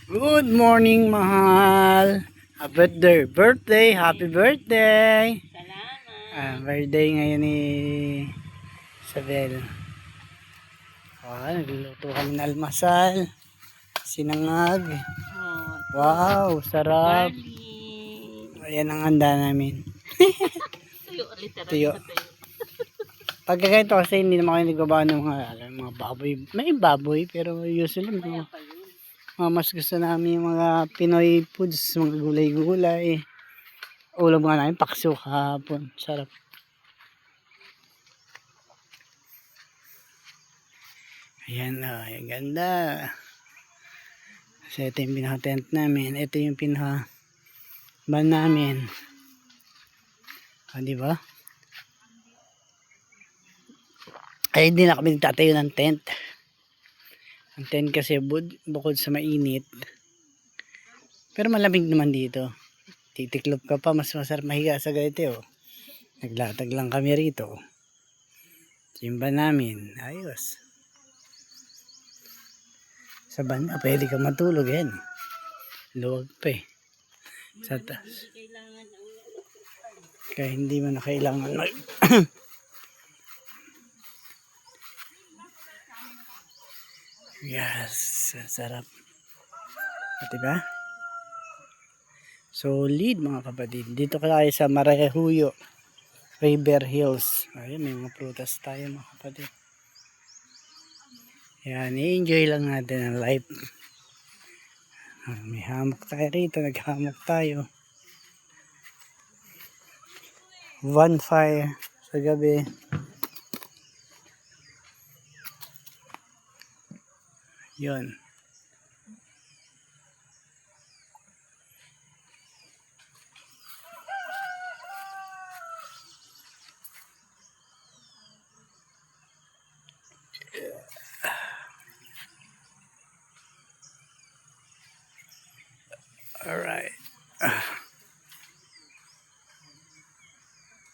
Good morning, mahal. Happy birthday. Salamat. Birthday ngayon ni Isabel. Nagluluto kami ng almasal. Sinangag. Oh, Wow, sarap. garlic. Ayan ang handa namin. Tuyo, literal Tuyo. na tuyo. Pagka ganito kasi hindi naman kayo nagbabawa ng mga baboy. May baboy pero usually Kaya pa yun. mas gusto namin yung mga Pinoy foods, mga gulay-gulay. Ulam nga namin, paksiw kahapon. Sarap. Ayan o, ang ganda. Kasi ito yung pinaka-tent namin. Ito yung pinaka-van namin. Diba? Ay, hindi na kami nagtatayo ng tent. Ang tent kasi bukod sa mainit. Pero malamig naman dito. Titiklop ka pa, mas masarap mahiga sa ganito. Naglatag lang kami rito. Yung van namin, ayos. Sa van, pwede ka matulog yan. Luwag pa eh. Sa taas. Kaya hindi mo na kailangan Yes, sarap. Diba? Solid mga kapatid. Dito tayo sa Marahuyo River Hills. Ayun, may mga prutas tayo mga kapatid. Yan, i-enjoy lang natin ang life. May hammock tayo rito. Naghammock tayo. Bonfire sa gabi. Yun. Alright.